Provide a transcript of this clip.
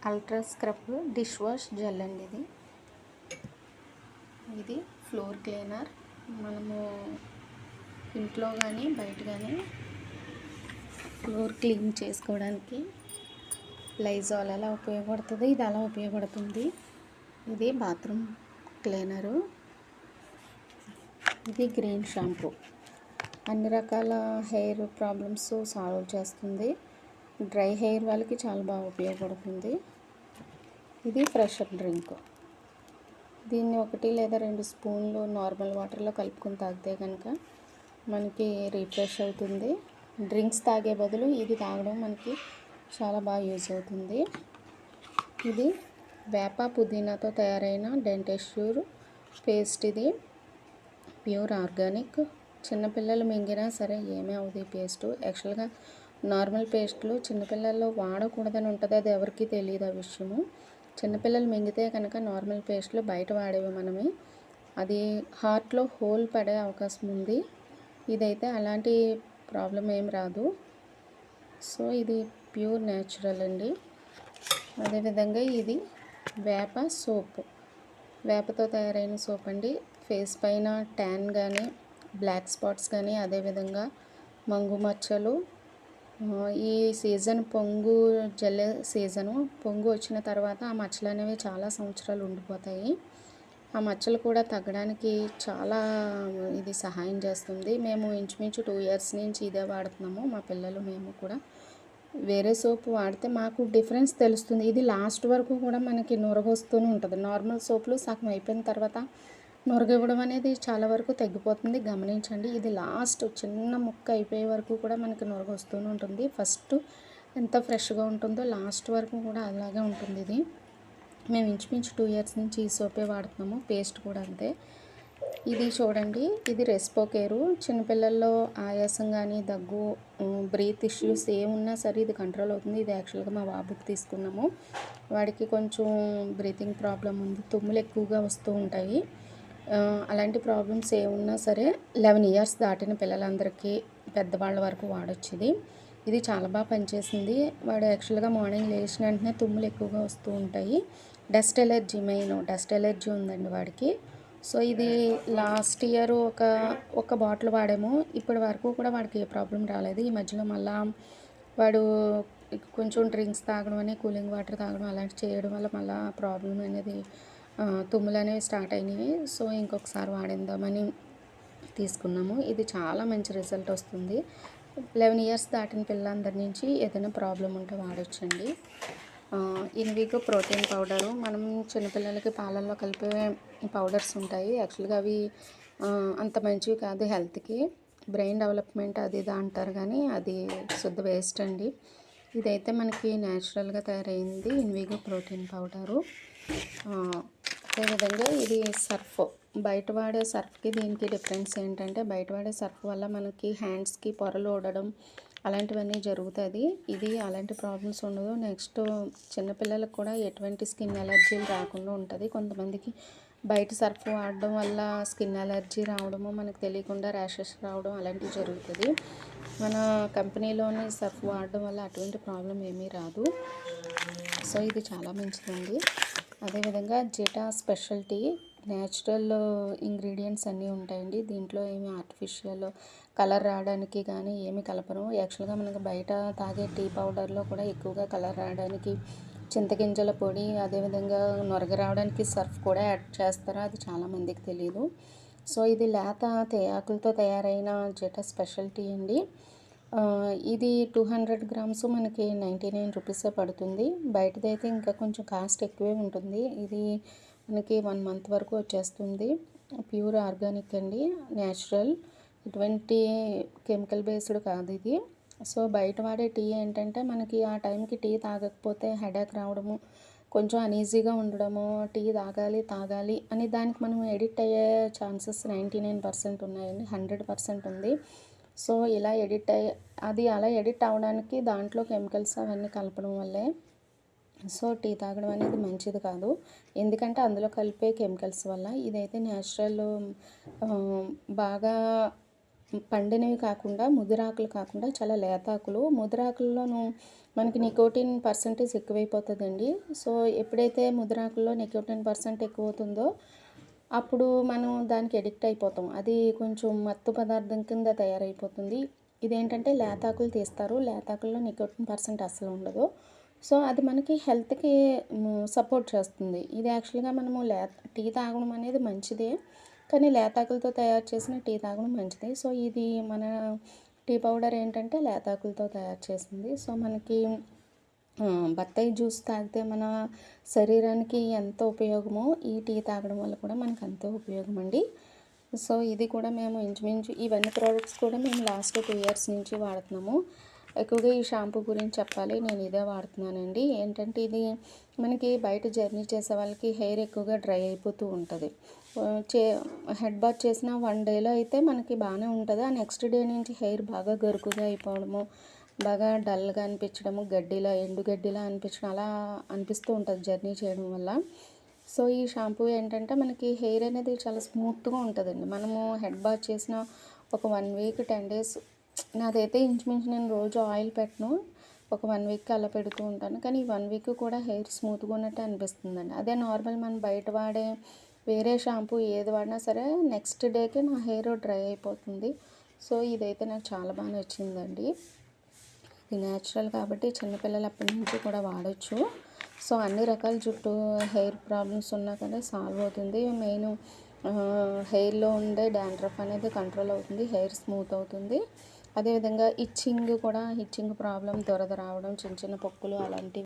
Ultra scrub dish wash gel అండి. ఇది floor cleaner. మనము ఇంట్లో కానీ బయట కానీ ఫ్లోర్ క్లీన్ చేసుకోవడానికి లైజాల్ ఎలా ఉపయోగపడుతుంది, ఇది అలా ఉపయోగపడుతుంది. ఇది బాత్రూమ్ క్లీనరు. ఇది గ్రీన్ షాంపూ. అన్ని రకాల హెయిర్ ప్రాబ్లమ్స్ సాల్వ్ చేస్తుంది. డ్రై హెయిర్ వాళ్ళకి చాలా బాగా ఉపయోగపడుతుంది. ఇది ఫ్రెషర్ డ్రింక్. దీన్ని 1 లేదా 2 స్పూన్లు నార్మల్ వాటర్లో కలుపుకొని తాగితే కనుక మనకి రిఫ్రెష్ అవుతుంది. డ్రింక్స్ తాగే బదులు ఇది తాగడం మనకి చాలా బాగా యూజ్ అవుతుంది. ఇది వేప పుదీనాతో తయారైన డెంటెష్యూర్ పేస్ట్. ఇది ప్యూర్ ఆర్గానిక్. చిన్నపిల్లలు మింగినా సరే ఏమీ అవుతుంది ఈ పేస్టు. యాక్చువల్గా నార్మల్ పేస్ట్లు చిన్నపిల్లల్లో వాడకూడదని ఉంటుంది, అది ఎవరికి తెలియదు ఆ విషయము. చిన్నపిల్లలు మింగితే కనుక నార్మల్ పేస్ట్లు బయట వాడేవి మనమే, అది హార్ట్లో హోల్ పడే అవకాశం ఉంది. ఇదైతే అలాంటి ప్రాబ్లం ఏం రాదు. సో ఇది ప్యూర్ న్యాచురల్ అండి. అదేవిధంగా ఇది వేప సోప్, వేపతో తయారైన సోప్ అండి. ఫేస్ పైన ట్యాన్ కానీ బ్లాక్ స్పాట్స్ కానీ, అదేవిధంగా మంగు మచ్చలు, ఈ సీజన్ పొంగు జల్లే సీజను. పొంగు వచ్చిన తర్వాత ఆ మచ్చలు అనేవి చాలా సంవత్సరాలు ఉండిపోతాయి. ఆ మచ్చలు కూడా తగ్గడానికి చాలా ఇది సహాయం చేస్తుంది. మేము ఇంచుమించు 2 ఇయర్స్ నుంచి ఇదే వాడుతున్నాము, మా పిల్లలు మేము కూడా. వేరే సోపు వాడితే మాకు డిఫరెన్స్ తెలుస్తుంది. ఇది లాస్ట్ వరకు కూడా మనకి నురగొస్తూనే ఉంటుంది. నార్మల్ సోపులు సగం అయిపోయిన తర్వాత నురగ ఇవ్వడం అనేది చాలా వరకు తగ్గిపోతుంది, గమనించండి. ఇది లాస్ట్ చిన్న ముక్క అయిపోయే వరకు కూడా మనకి నురగ వస్తూనే ఉంటుంది. ఫస్ట్ ఎంత ఫ్రెష్గా ఉంటుందో లాస్ట్ వరకు కూడా అలాగే ఉంటుంది. ఇది మేము ఇంచుమించు 2 ఇయర్స్ నుంచి ఈ సోపే వాడుతున్నాము. పేస్ట్ కూడా అంతే. ఇది చూడండి, ఇది రెస్పోకేరు. చిన్నపిల్లల్లో ఆయాసం కానీ దగ్గు, బ్రీత్ ఇష్యూస్ ఏమున్నా సరే ఇది కంట్రోల్ అవుతుంది. ఇది యాక్చువల్గా మా బాబుకి తీసుకున్నాము. వాడికి కొంచెం బ్రీతింగ్ ప్రాబ్లం ఉంది, తుమ్ములు ఎక్కువగా వస్తూ ఉంటాయి. అలాంటి ప్రాబ్లమ్స్ ఏమున్నా సరే 11 ఇయర్స్ దాటిన పిల్లలందరికీ, పెద్దవాళ్ళ వరకు వాడొచ్చు. ఇది చాలా బాగా పనిచేసింది. వాడు యాక్చువల్గా మార్నింగ్ లేచిన వెంటనే తుమ్ములు ఎక్కువగా వస్తూ ఉంటాయి. Dust allergy, main dust allergy ఉందండి వాడికి. సో ఇది లాస్ట్ ఇయర్ ఒక బాటిల్ వాడాము. ఇప్పటి వరకు కూడా వాడికి ఏ ప్రాబ్లం రాలేదు. ఈ మధ్యలో మళ్ళా వాడు కొంచెం డ్రింక్స్ తాగడం అని, కూలింగ్ వాటర్ తాగడం అలాంటివి చేయడం వల్ల మళ్ళీ ప్రాబ్లం అనేది, తుమ్ములు అనేవి స్టార్ట్ అయినాయి. సో ఇంకొకసారి వాడిందామని తీసుకున్నాము. ఇది చాలా మంచి రిజల్ట్ వస్తుంది. 11 ఇయర్స్ దాటిన పిల్లలందరి నుంచి ఏదైనా ప్రాబ్లం ఉంటే వాడొచ్చండి. Invigo protein powder. మనం చిన్నపిల్లలకి పాలల్లో కలిపే పౌడర్స్ ఉంటాయి. యాక్చువల్గా అవి అంత మంచివి కాదు హెల్త్కి. బ్రెయిన్ డెవలప్మెంట్ అది ఇది అంటారు, కానీ అది శుద్ధ వేస్ట్ అండి. ఇదైతే మనకి న్యాచురల్గా తయారైంది ఇన్విగో ప్రోటీన్ పౌడరు. అదేవిధంగా ఇది సర్ఫ్. బయట వాడే సర్ఫ్కి దీనికి డిఫరెన్స్ ఏంటంటే, బయట వాడే సర్ఫ్ వల్ల మనకి హ్యాండ్స్కి పొరలు ఊడడం అలాంటివన్నీ జరుగుతుంది. ఇది అలాంటి ప్రాబ్లమ్స్ ఉండదు. నెక్స్ట్ చిన్నపిల్లలకు కూడా ఎటువంటి స్కిన్ ఎలర్జీలు రాకుండా ఉంటుంది. కొంతమందికి బయట సర్ఫ్ వాడడం వల్ల స్కిన్ ఎలర్జీ రావడము, మనకు తెలియకుండా ర్యాషెస్ రావడం అలాంటివి జరుగుతుంది. మన కంపెనీలోని సర్ఫ్ వాడడం వల్ల అటువంటి ప్రాబ్లం ఏమీ రాదు. సో ఇది చాలా మంచిదండి. అదేవిధంగా Zeta special tea, natural ingredients అన్నీ ఉంటాయండి. దీంట్లో ఏమి ఆర్టిఫిషియల్ కలర్ రావడానికి కానీ ఏమి కలపరు. యాక్చువల్గా మనకు బయట తాగే టీ పౌడర్లో కూడా ఎక్కువగా కలర్ రావడానికి చింతగింజల పొడి, అదేవిధంగా నొరగ రావడానికి సర్ఫ్ కూడా యాడ్ చేస్తారు. అది చాలామందికి తెలియదు. సో ఇది లేత తేయాకులతో తయారైన జెటా స్పెషల్ టీ అండి. ఇది 200 గ్రామ్స్ మనకి 99 రూపీసే పడుతుంది. బయటదైతే ఇంకా కొంచెం కాస్ట్ ఎక్కువే ఉంటుంది. ఇది మనకి 1 మంత్ వరకు వచ్చేస్తుంది. ప్యూర్ ఆర్గానిక్ అండి, న్యాచురల్, ఎటువంటి కెమికల్ బేస్డ్ కాదు ఇది. సో బయట వాడే టీ ఏంటంటే, మనకి ఆ టైంకి టీ తాగకపోతే హెడేక్ రావడము, కొంచెం అనీజీగా ఉండడము, టీ తాగాలి అని దానికి మనం ఎడిక్ట్ అయ్యే ఛాన్సెస్ 99% ఉన్నాయండి, 100% ఉంది. సో ఇలా అలా ఎడిక్ట్ అవ్వడానికి దాంట్లో కెమికల్స్ అవన్నీ కలపడం వల్లే. సో టీ తాగడం అనేది మంచిది కాదు, ఎందుకంటే అందులో కలిపే కెమికల్స్ వల్ల. ఇదైతే న్యాచురల్, బాగా పండినవి కాకుండా ముదిరాకులు కాకుండా చాలా లేతాకులు. ముదిరాకుల్లోనూ మనకి నికోటిన్ పర్సెంటేజ్ ఎక్కువైపోతుందండి. సో ఎప్పుడైతే ముదిరాకుల్లో నికోటిన్ పర్సెంట్ ఎక్కువ అవుతుందో అప్పుడు మనం దానికి ఎడిక్ట్ అయిపోతాం. అది కొంచెం మత్తు పదార్థం కింద తయారైపోతుంది. ఇదేంటంటే లేతాకులు తీస్తారు. లేతాకుల్లో నికోటిన్ పర్సెంట్ అస్సలు ఉండదు. సో అది మనకి హెల్త్కి సపోర్ట్ చేస్తుంది. ఇది యాక్చువల్గా మనము టీ తాగడం అనేది మంచిదే, కానీ లేతాకులతో తయారు చేసిన టీ తాగడం మంచిది. సో ఇది మన టీ పౌడర్ ఏంటంటే లేతాకులతో తయారు చేసింది. సో మనకి బత్తాయి జ్యూస్ తాగితే మన శరీరానికి ఎంత ఉపయోగమో ఈ టీ తాగడం వల్ల కూడా మనకు అంతే ఉపయోగం అండి. సో ఇది కూడా మేము ఇంచుమించు ఇవన్నీ ప్రోడక్ట్స్ కూడా మేము లాస్ట్ 2 ఇయర్స్ నుంచి వాడుతున్నాము. ఎక్కువగా ఈ షాంపూ గురించి చెప్పాలి, నేను ఇదే వాడుతున్నానండి. ఏంటంటే ఇది మనకి బయట జర్నీ చేసే వాళ్ళకి హెయిర్ ఎక్కువగా డ్రై అయిపోతూ ఉంటుంది. హెడ్ బాత్ చేసిన 1 డేలో అయితే మనకి బాగానే ఉంటుంది. ఆ నెక్స్ట్ డే నుంచి హెయిర్ బాగా గరుకుగా అయిపోవడము, బాగా డల్గా అనిపించడము, ఎండు గడ్డిలా అనిపించడం అలా అనిపిస్తూ ఉంటుంది జర్నీ చేయడం వల్ల. సో ఈ షాంపూ ఏంటంటే మనకి హెయిర్ అనేది చాలా స్మూత్గా ఉంటుందండి. మనము హెడ్ బాత్ చేసిన ఒక 1 వీక్ 10 డేస్, నాదైతే ఇంచుమించు నేను రోజు ఆయిల్ పెట్టను, ఒక 1 వీక్ అలా పెడుతూ ఉంటాను. కానీ ఈ 1 వీక్ కూడా హెయిర్ స్మూత్గా ఉన్నట్టు అనిపిస్తుందండి. అదే నార్మల్ మనం బయట వాడే వేరే షాంపూ ఏది వాడినా సరే నెక్స్ట్ డేకి నా హెయిర్ డ్రై అయిపోతుంది. సో ఇదైతే నాకు చాలా బాగా నచ్చిందండి. ఇది న్యాచురల్ కాబట్టి చిన్నపిల్లలు అప్పటి నుంచి కూడా వాడచ్చు. సో అన్ని రకాల హెయిర్ ప్రాబ్లమ్స్ ఉన్నా కూడా సాల్వ్ అవుతుంది. మెయిన్ హెయిర్లో ఉండే డాండ్రఫ్ అనేది కంట్రోల్ అవుతుంది, హెయిర్ స్మూత్ అవుతుంది. అదేవిధంగా ఇచ్చింగ్ ప్రాబ్లం, దురద రావడం, చిన్న చిన్న పొక్కులు అలాంటివి